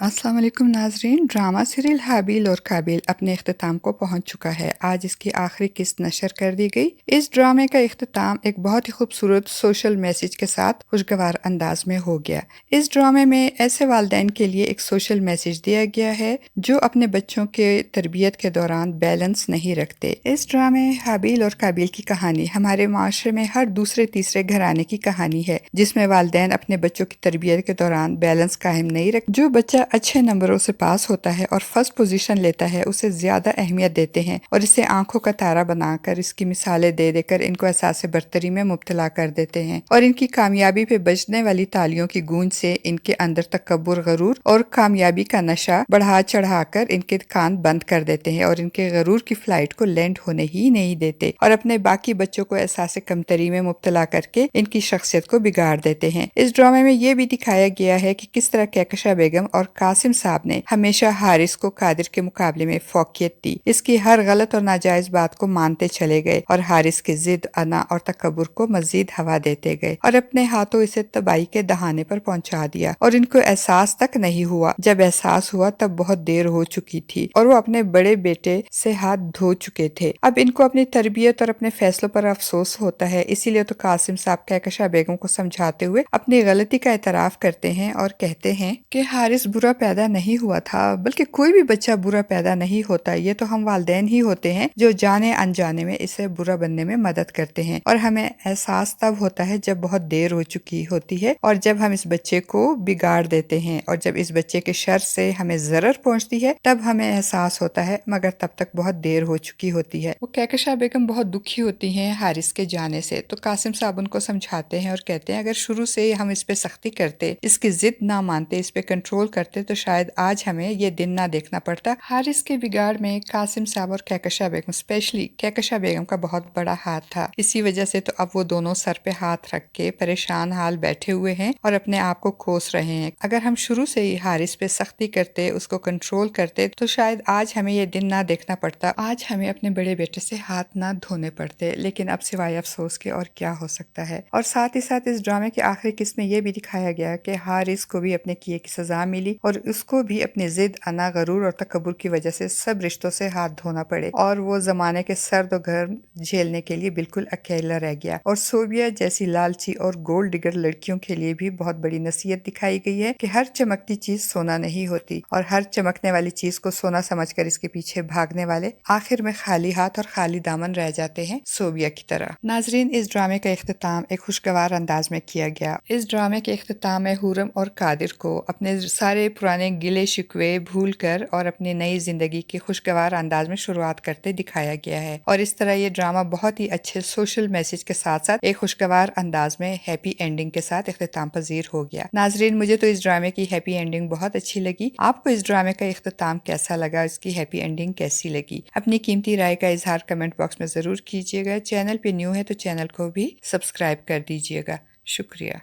अस्सलाम वालेकुम नाजरीन। ड्रामा सीरियल हाबिल और काबिल अपने इख्तिताम को पहुंच चुका है। आज इसकी आखिरी किस्त नशर कर दी गई। इस ड्रामे का इख्तिताम एक बहुत ही खूबसूरत सोशल मैसेज के साथ खुशगवार अंदाज में हो गया। इस ड्रामे में ऐसे वालिदैन के लिए एक सोशल मैसेज दिया गया है जो अपने बच्चों के तरबियत के दौरान बैलेंस नहीं रखते। इस ड्रामे हाबिल और काबिल की कहानी हमारे माशरे में हर दूसरे तीसरे घराने की कहानी है, जिसमें वालिदैन अपने बच्चों की तरबियत के दौरान बैलेंस कायम नहीं रखते। जो बच्चा अच्छे नंबरों से पास होता है और फर्स्ट पोजीशन लेता है उसे ज्यादा अहमियत देते हैं और इसे आंखों का तारा बनाकर इसकी मिसालें दे देकर इनको एहसास बरतरी में मुब्तला कर देते हैं और इनकी कामयाबी पे बजने वाली तालियों की गूंज से इनके अंदर तकब्बुर, गरूर और कामयाबी का नशा बढ़ा चढ़ाकर इनके कान बंद कर देते हैं और इनके गरूर की फ्लाइट को लैंड होने ही नहीं देते और अपने बाकी बच्चों को एहसास कमतरी में मुब्तला करके इनकी शख्सियत को बिगाड़ देते हैं। इस ड्रामे में ये भी दिखाया गया है कि किस तरह कहकशा बेगम और कासिम साहब ने हमेशा हारिस को कादिर के मुकाबले में फौकियत दी। इसकी हर गलत और नाजायज बात को मानते चले गए और हारिस की जिद, अना और तकब्बुर को मजीद हवा देते गए और अपने हाथों इसे तबाही के दहाने पर पहुंचा दिया और इनको एहसास तक नहीं हुआ। जब एहसास हुआ तब बहुत देर हो चुकी थी और वो अपने बड़े बेटे से हाथ धो चुके थे। अब इनको अपनी तरबियत और अपने फैसलों पर अफसोस होता है। इसीलिए तो कासिम साहब कहकशा बेगम को समझाते हुए अपनी गलती का एतराफ करते हैं और कहते हैं कि हारिस बुरा पैदा नहीं हुआ था, बल्कि कोई भी बच्चा बुरा पैदा नहीं होता। ये तो हम वालिदैन ही होते हैं जो जाने अनजाने में इसे बुरा बनने में मदद करते हैं और हमें एहसास तब होता है जब बहुत देर हो चुकी होती है और जब हम इस बच्चे को बिगाड़ देते हैं और जब इस बच्चे के शर से हमें जरर पहुंचती है तब हमें एहसास होता है, मगर तब तक बहुत देर हो चुकी होती है। वो कहकशा बेगम बहुत दुखी होती हैं हारिस के जाने से, तो कासिम साहब उनको समझाते हैं और कहते हैं अगर शुरू से हम इस पे सख्ती करते, इसकी जिद ना मानते, इस पे कंट्रोल करते तो शायद आज हमें ये दिन ना देखना पड़ता। हारिस के बिगाड़ में कासिम साहब और कहकशा बेगम, स्पेशली कहकशा बेगम का बहुत बड़ा हाथ था। इसी वजह से तो अब वो दोनों सर पे हाथ रख के परेशान हाल बैठे हुए हैं और अपने आप को कोस रहे हैं। अगर हम शुरू से ही हारिस पे सख्ती करते, उसको कंट्रोल करते तो शायद आज हमें ये दिन ना देखना पड़ता, आज हमें अपने बड़े बेटे से हाथ ना धोने पड़ते। लेकिन अब सिवाय अफसोस के और क्या हो सकता है। और साथ ही साथ इस ड्रामे की आखिरी किस्त में ये भी दिखाया गया कि हारिस को भी अपने किए की सजा मिली और उसको भी अपनी जिद, अना, गरूर और तकब्बुर की वजह से सब रिश्तों से हाथ धोना पड़े और वो जमाने के सर्द और गर्म झेलने के लिए बिल्कुल अकेला रह गया। और सोबिया जैसी लालची और गोल्ड डिगर लड़कियों के लिए भी बहुत बड़ी नसीहत दिखाई गई है कि हर चमकती चीज सोना नहीं होती और हर चमकने वाली चीज को सोना समझकर इसके पीछे भागने वाले आखिर में खाली हाथ और खाली दामन रह जाते हैं, सोबिया की तरह। नाजरीन, इस ड्रामे का इख्तिताम एक खुशगवार अंदाज में किया गया। इस ड्रामे के इख्तिताम में हुरम और कादिर को अपने सारे पुराने गिले शिकवे भूल कर और अपनी नई जिंदगी के खुशगवार अंदाज में शुरुआत करते दिखाया गया है और इस तरह ये ड्रामा बहुत ही अच्छे सोशल मैसेज के साथ साथ एक खुशगवार अंदाज में हैप्पी एंडिंग के साथ इख्तिताम पजीर हो गया। नाजरीन, मुझे तो इस ड्रामे की हैप्पी एंडिंग बहुत अच्छी लगी। आपको इस ड्रामे का इख्तिताम कैसा लगा, इसकी हैप्पी एंडिंग कैसी लगी? अपनी कीमती राय का इजहार कमेंट बॉक्स में जरूर कीजिएगा। चैनल पे न्यू है तो चैनल को भी सब्सक्राइब कर दीजिएगा। शुक्रिया।